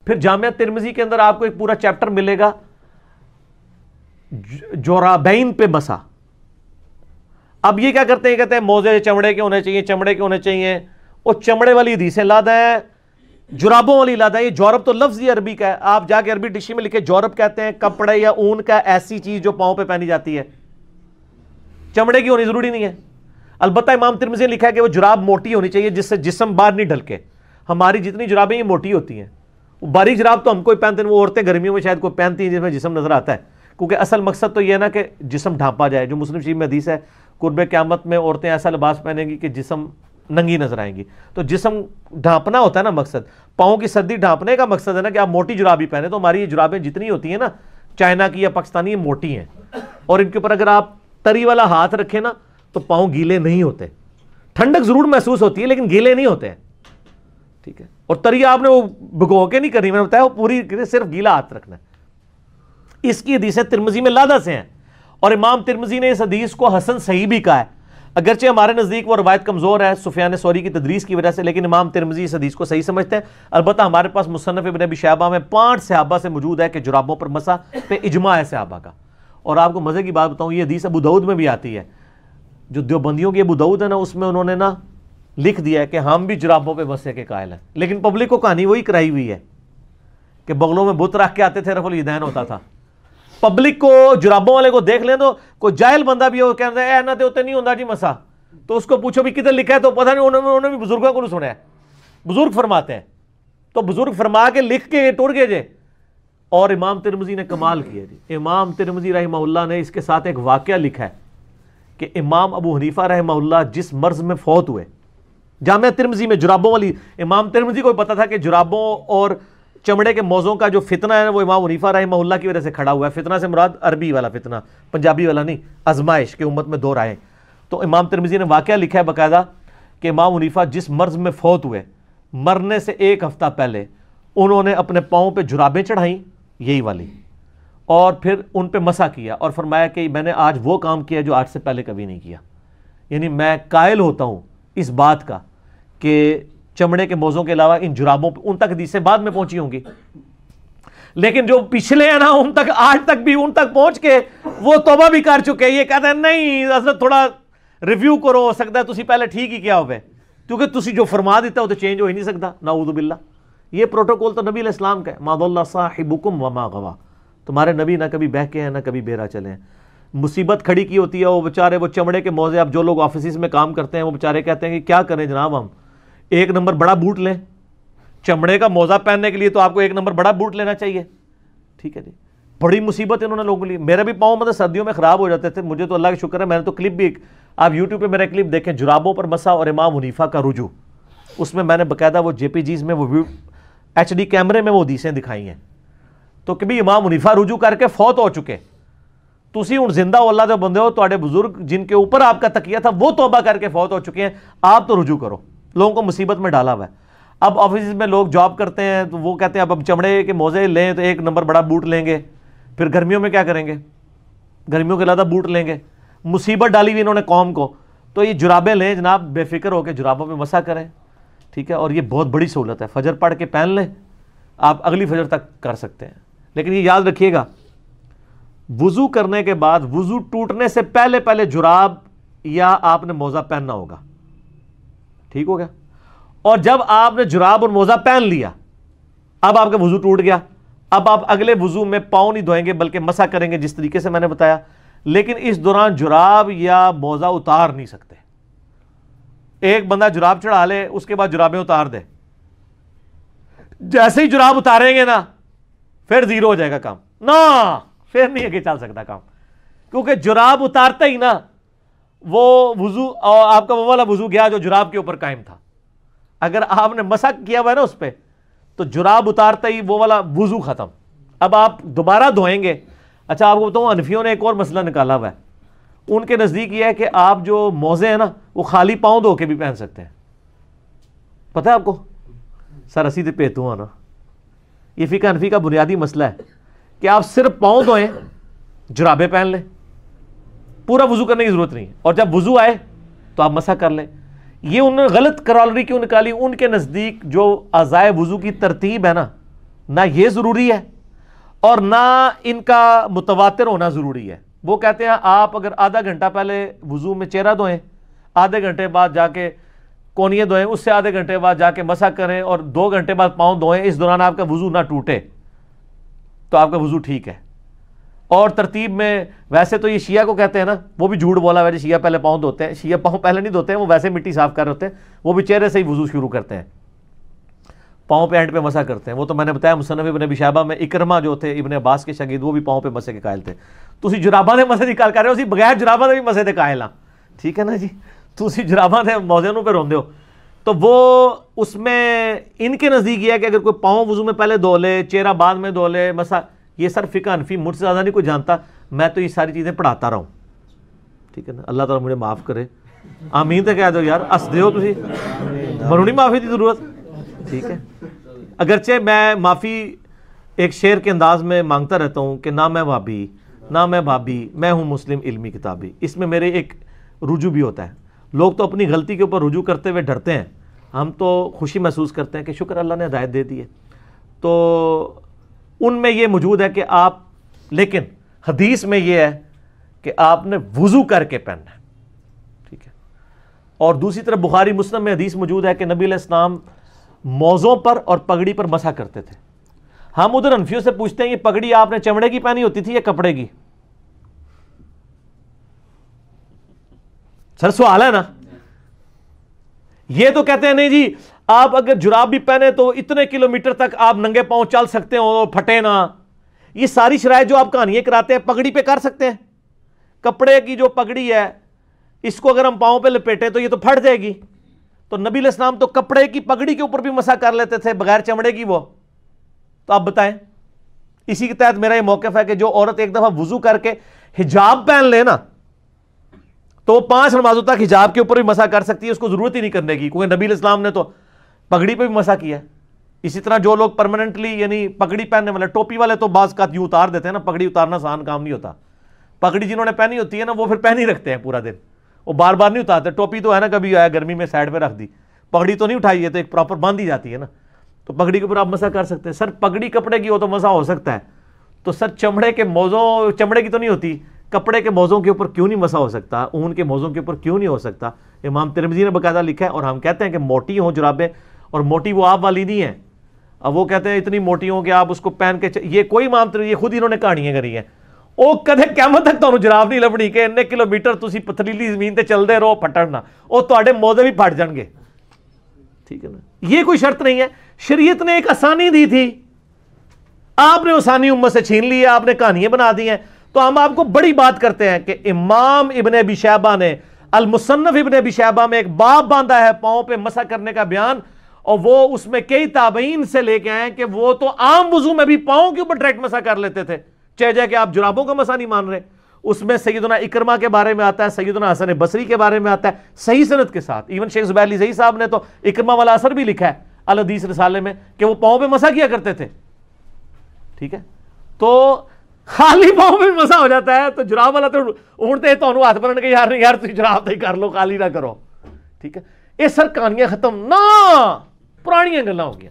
پھر جامعہ ترمذی کے اندر آپ کو ایک پورا چیپٹر ملے گا جورابین پہ مسا. اب یہ کیا کرتے ہیں, کہتے ہیں موزے چمڑے کے ہونے چاہیے, چمڑے کے ہونے چاہیے. وہ چمڑے والی حدیثیں لادا ہے, جرابوں والی لادا ہے. یہ جورب تو لفظ ہی عربی کا ہے, آپ جا کے عربی ڈکشنری میں لکھے جورب کہتے ہیں کپڑے یا اون کا ایسی چیز جو پاؤں پہ پہنی جاتی ہے, چمڑے کی ہونی ضروری نہیں ہے. البتہ امام ترمذی نے لکھا ہے کہ وہ جراب موٹی ہونی چاہیے جس سے جسم باہر نہیں ڈھلکے. ہماری جتنی جرابیں یہ موٹی ہوتی ہیں, باریک جراب تو ہم کوئی پہنتے ہیں, وہ عورتیں گرمیوں میں شاید کوئی پہنتی ہیں جس میں جسم نظر آتا ہے, کیونکہ اصل مقصد تو یہ ہے نا کہ جسم ڈھانپا جائے. جو مسلم شریف میں حدیث ہے قرب قیامت میں عورتیں ایسا لباس پہنیں گی کہ جسم ننگی نظر آئیں گی. تو جسم ڈھانپنا ہوتا ہے نا مقصد, پاؤں کی سردی ڈھانپنے کا مقصد ہے نا کہ آپ موٹی جراب ہی پہنے. تو ہماری یہ جرابیں جتنی ہوتی ہیں نا چائنا کی یا پاکستانی, یہ موٹی ہیں, اور ان کے اوپر اگر آپ تری والا ہاتھ رکھیں نا تو پاؤں گیلے نہیں ہوتے. ٹھنڈک ضرور محسوس ہوتی ہے لیکن گیلے نہیں ہوتے ہیں, ٹھیک ہے. اور تری آپ نے وہ بھگو کے نہیں کرنی, میں نے بتایا وہ پوری صرف گیلا ہاتھ رکھنا ہے. اس کی حدیثیں ترمذی میں لادہ سے ہیں, اور امام ترمذی نے اس حدیث کو حسن صحیح بھی کہا ہے. اگرچہ ہمارے نزدیک وہ روایت کمزور ہے سفیان ثوری کی تدریس کی وجہ سے, لیکن امام ترمذی اس حدیث کو صحیح سمجھتے ہیں. البتہ ہمارے پاس مصنف ابن ابی شیبہ میں 5 صحابہ سے موجود ہے کہ جرابوں پر مسح پہ اجماع ہے صحابہ کا. اور آپ کو مزے کی بات بتاؤں, یہ حدیث ابو داؤد میں بھی آتی ہے. جو دیوبندیوں کی ابو داؤد ہے نا, اس میں انہوں نے نا لکھ دیا ہے کہ ہم بھی جرابوں پہ مسح کے قائل ہیں, لیکن پبلک کو کہانی وہی کرائی ہوئی ہے کہ بغلوں میں بت رکھ کے آتے تھے, رفع الیدین ہوتا تھا. پبلک کو جرابوں والے کو دیکھ لیں تو کوئی جاہل بندہ بھی ہو کہتا ہے نہ تے نہیں ہوتا جی مسا, تو اس کو پوچھو بھی کدھر لکھا ہے, تو پتہ نہیں انہوں نے بھی بزرگوں کو سنا ہے. بزرگ فرماتے ہیں تو بزرگ فرما کے لکھ کے ٹر گئے جے. اور امام ترمذی نے کمال کیا جی. امام ترمذی رحمہ اللہ نے اس کے ساتھ ایک واقعہ لکھا ہے کہ امام ابو حنیفہ رحمہ اللہ جس مرض میں فوت ہوئے, جامعہ ترمذی میں جرابوں والی, امام ترمذی کو پتا تھا کہ جرابوں اور چمڑے کے موزوں کا جو فتنہ ہے وہ امام حنیفہ رحمہ اللہ کی وجہ سے کھڑا ہوا ہے. فتنہ سے مراد عربی والا فتنہ, پنجابی والا نہیں, آزمائش کہ امت میں 2 رائے. تو امام ترمذی نے واقعہ لکھا ہے باقاعدہ کہ امام حنیفہ جس مرض میں فوت ہوئے, مرنے سے 1 ہفتہ پہلے انہوں نے اپنے پاؤں پہ جرابیں چڑھائیں یہی والی, اور پھر ان پہ مسح کیا, اور فرمایا کہ میں نے آج وہ کام کیا جو آج سے پہلے کبھی نہیں کیا. یعنی میں قائل ہوتا ہوں اس بات کا کہ چمڑے کے موزوں کے علاوہ ان جرابوں پہ, ان تک حدیثیں بعد میں پہنچی ہوں گی, لیکن جو پچھلے ہیں نا ان تک آج تک بھی ان تک پہنچ کے وہ توبہ بھی کر چکے. یہ کہتے ہیں نہیں حضرت تھوڑا ریویو کرو, ہو سکتا ہے تسی پہلے ٹھیک ہی کیا ہوئے, کیونکہ تسی جو فرما دیتا ہو تو چینج ہو ہی نہیں سکتا, نعوذ باللہ. یہ پروٹوکول تو نبی علیہ السلام کا ہے, ما ضل صاحبکم وما غوا. تمہارے نبی نہ کبھی بہکے ہیں نہ کبھی بہرا چلے ہیں. مصیبت کھڑی کی ہوتی ہے, وہ بیچارے وہ چمڑے کے موزے, اب جو لوگ آفیسز میں کام کرتے ہیں وہ بیچارے کہتے ہیں کہ کیا کریں جناب, ہم 1 نمبر بڑا بوٹ لیں. چمڑے کا موزہ پہننے کے لیے تو آپ کو 1 نمبر بڑا بوٹ لینا چاہیے, ٹھیک ہے جی. بڑی مصیبت انہوں نے لوگوں کے لیے. میرے بھی پاؤں مطلب سردیوں میں خراب ہو جاتے تھے, مجھے تو اللہ کا شکر ہے میں نے تو کلپ بھی, آپ یوٹیوب پہ میرا کلپ دیکھیں جرابوں پر مسح اور امام حنیفہ کا رجوع, اس میں میں نے باقاعدہ وہ جے پی جیز میں وہ HD کیمرے میں وہ حدیثیں دکھائی ہیں. تو کہ بھی امام حنیفہ رجوع کر کے فوت ہو چکے, تسی ہن زندہ ہو, اللہ دے بندے ہو, تواڈے بزرگ جن کے اوپر آپ کا تکیہ تھا وہ توبہ کر کے فوت ہو چکے ہیں, آپ تو رجوع کرو. لوگوں کو مصیبت میں ڈالا ہوا ہے. اب آفیس میں لوگ جاب کرتے ہیں تو وہ کہتے ہیں اب چمڑے کے موزے لیں تو 1 نمبر بڑا بوٹ لیں گے, پھر گرمیوں میں کیا کریں گے, گرمیوں کے علاوہ بوٹ لیں گے. مصیبت ڈالی ہوئی انہوں نے قوم کو. تو یہ جرابیں لیں جناب, بے فکر ہو کے جرابوں پہ مسح کریں, ٹھیک ہے. اور یہ بہت بڑی سہولت ہے, فجر پڑھ کے پہن لیں, آپ اگلی فجر تک کر سکتے ہیں. لیکن یہ یاد رکھیے گا, وضو کرنے کے بعد وضو ٹوٹنے سے پہلے پہلے جراب یا آپ نے موزہ پہننا ہوگا, ٹھیک ہو گیا. اور جب آپ نے جراب اور موزہ پہن لیا, اب آپ کا وضو ٹوٹ گیا, اب آپ اگلے وضو میں پاؤں نہیں دھوئیں گے بلکہ مسح کریں گے جس طریقے سے میں نے بتایا. لیکن اس دوران جراب یا موزہ اتار نہیں سکتے. ایک بندہ جراب چڑھا لے, اس کے بعد جرابیں اتار دے, جیسے ہی جراب اتاریں گے نا پھر زیرو ہو جائے گا کام, نہ پھر نہیں آگے چل سکتا کام, کیونکہ جراب اتارتا ہی نا وہ وضو, اور آپ کا وہ والا وضو گیا جو جراب کے اوپر قائم تھا. اگر آپ نے مسح کیا ہوا ہے نا اس پہ, تو جراب اتارتا ہی وہ والا وضو ختم. اب آپ دوبارہ دھوئیں گے. اچھا آپ کو بتاؤں, حنفیوں نے ایک اور مسئلہ نکالا ہوا ہے. ان کے نزدیک یہ ہے کہ آپ جو موزے ہیں نا وہ خالی پاؤں دھو کے بھی پہن سکتے ہیں. پتہ ہے آپ کو, سر اسی تے پیتو نا, یہ فقہ حنفی کا بنیادی مسئلہ ہے کہ آپ صرف پاؤں دھوئیں, جرابیں پہن لیں, پورا وضو کرنے کی ضرورت نہیں ہے, اور جب وضو آئے تو آپ مسح کر لیں. یہ انہوں نے غلط کرالری کیوں نکالی, ان کے نزدیک جو اعضائے وضو کی ترتیب ہے نا نہ یہ ضروری ہے اور نہ ان کا متواتر ہونا ضروری ہے. وہ کہتے ہیں آپ اگر آدھا گھنٹہ پہلے وضو میں چہرہ دھوئیں, آدھے گھنٹے بعد جا کے کونیے دھوئیں, اس سے آدھے گھنٹے بعد جا کے مسح کریں اور 2 گھنٹے بعد پاؤں دھوئیں, اس دوران آپ کا وضو نہ ٹوٹے تو آپ کا وضو ٹھیک ہے. اور ترتیب میں ویسے تو یہ شیعہ کو کہتے ہیں نا, وہ بھی جھوٹ بولا, ویسے شیعہ پہلے پاؤں دھوتے ہیں. شیعہ پاؤں پہلے نہیں دھوتے ہیں, وہ ویسے مٹی صاف کر رہے ہوتے ہیں, وہ بھی چہرے سے ہی وضو شروع کرتے ہیں, پاؤں پہ اینڈ پہ مسح کرتے ہیں. وہ تو میں نے بتایا مصنف ابن ابی شیبہ میں اکرمہ جو تھے ابن عباس کے شاگرد, وہ بھی پاؤں پہ مسح کے قائل تھے. تسی جراباں دے مسح دی گل کر رہے ہو, اسی بغیر جراباں دے بھی مسح دے قائل ہاں, ٹھیک ہے نا جی. تسی جراباں دے موزے پہ روندے ہو. تو وہ اس میں ان کے نزدیک یہ ہے کہ اگر کوئی پاؤں وضو میں پہلے دھو لے, چہرہ بعد میں دھو لے, مسح, یہ سر فقہ حنفی, مجھ سے زیادہ نہیں کوئی جانتا, میں تو یہ ساری چیزیں پڑھاتا رہا ہوں, ٹھیک ہے نا. اللہ تعالیٰ مجھے معاف کرے, آمین تو کہہ دو یار, ہس دے ہو تسی, منو نہیں معافی دی ضرورت, ٹھیک ہے. اگرچہ میں معافی ایک شعر کے انداز میں مانگتا رہتا ہوں کہ نہ میں وہابی نہ میں بھابی, میں ہوں مسلم علمی کتابی. اس میں میرے ایک رجوع بھی ہوتا ہے. لوگ تو اپنی غلطی کے اوپر رجوع کرتے ہوئے ڈرتے ہیں, ہم تو خوشی محسوس کرتے ہیں کہ شکر اللہ نے ہدایت دے دی ہے. تو ان میں یہ موجود ہے کہ آپ, لیکن حدیث میں یہ ہے کہ آپ نے وضو کر کے پہننا ہے, ٹھیک ہے. اور دوسری طرف بخاری مسلم میں حدیث موجود ہے کہ نبی علیہ السلام موزوں پر اور پگڑی پر مسح کرتے تھے. ہم ادھر حنفیوں سے پوچھتے ہیں یہ پگڑی آپ نے چمڑے کی پہنی ہوتی تھی یا کپڑے کی؟ سر سوال ہے نا. یہ تو کہتے ہیں نہیں جی آپ اگر جراب بھی پہنے تو اتنے کلومیٹر تک آپ ننگے پاؤں چل سکتے ہو, پھٹے نہ. یہ ساری شرائط جو آپ کہانیاں کراتے ہیں پگڑی پہ کر سکتے ہیں. کپڑے کی جو پگڑی ہے اس کو اگر ہم پاؤں پہ لپیٹے تو یہ تو پھٹ جائے گی. تو نبی علیہ السلام تو کپڑے کی پگڑی کے اوپر بھی مسح کر لیتے تھے بغیر چمڑے کی. وہ تو آپ بتائیں. اسی کے تحت میرا یہ موقف ہے کہ جو عورت ایک دفعہ وضو کر کے حجاب پہن لے نا تو 5 نمازوں تک حجاب کے اوپر بھی مسح کر سکتی ہے, اس کو ضرورت ہی نہیں کرنے کی, کیونکہ نبی علیہ السلام نے تو پگڑی پہ بھی مسح کیا ہے. اسی طرح جو لوگ پرماننٹلی یعنی پگڑی پہننے والے, ٹوپی والے تو بعض کا یوں اتار دیتے ہیں نا, پگڑی اتارنا آسان کام نہیں ہوتا. پگڑی جنہوں نے پہنی ہوتی ہے نا وہ پھر پہنی رکھتے ہیں پورا دن, وہ بار بار نہیں اتارتے. ٹوپی تو ہے نا کبھی آیا گرمی میں سائڈ پہ رکھ دی, پگڑی تو نہیں اٹھائی ہے, تو ایک پراپر باندھی جاتی ہے نا, تو پگڑی کے اوپر آپ مسح کر سکتے ہیں. سر پگڑی کپڑے کی ہو تو مسح ہو سکتا ہے, تو سر چمڑے کے موزوں, چمڑے کی تو نہیں ہوتی, کپڑے کے موزوں کے اوپر کیوں نہیں مسح ہو سکتا, اون کے موزوں کے اوپر کیوں نہیں ہو سکتا؟ امام ترمذی نے باقاعدہ لکھا ہے. اور ہم کہتے ہیں کہ موٹی ہوں جرابیں, اور موٹی وہ آپ والی نہیں ہے. اب وہ کہتے ہیں اتنی موٹی ہوں کہ آپ اس کو پہن کے, یہ کوئی امام ترمذی, یہ خود انہوں نے کہانیاں کری ہیں. وہ کدے قیامت تک تانوں جراب نہیں لبنی کہ اتنے کلومیٹر تسی پتھریلی زمین تے چلدے رہو پھٹنا, وہ تواڈے موزے بھی پھٹ جان گے, ٹھیک ہے نا. یہ کوئی شرط نہیں ہے. شریعت نے ایک آسانی دی تھی, آپ نے آسانی امت سے چھین لی ہے, آپ نے کہانیاں بنا دی ہیں. تو ہم آپ کو بڑی بات کرتے ہیں کہ امام ابن ابی شیبہ نے المصنف ابن ابی شیبہ میں ایک باب باندھا ہے پاؤں پہ مسح کرنے کا بیان, اور وہ اس میں کئی تابعین سے لے کے آئے کہ وہ تو عام وضو میں بھی پاؤں کے اوپر ڈائریکٹ مسح کر لیتے تھے, چاہے جائے کہ آپ جرابوں کا مسح نہیں مان رہے. اس میں سیدنا اکرمہ کے بارے میں آتا ہے, سیدنا حسن بصری کے بارے میں آتا ہے صحیح سند کے ساتھ. ایون شیخ زبیر علی زئی صاحب نے تو اکرمہ والا اثر بھی لکھا ہے الحدیث رسالے میں کہ وہ پاؤں پہ مسح کیا کرتے تھے, ٹھیک ہے. تو خالی پاؤں پہ مسح ہو جاتا ہے, تو جراب والا تو اونٹتے تو ہاتھ بننے کے یار نہیں یار تھی جراب ہی کر لو, خالی نہ کرو, ٹھیک ہے. یہ سر کہانیاں ختم نہ, پرانیاں گلاں ہو گیا.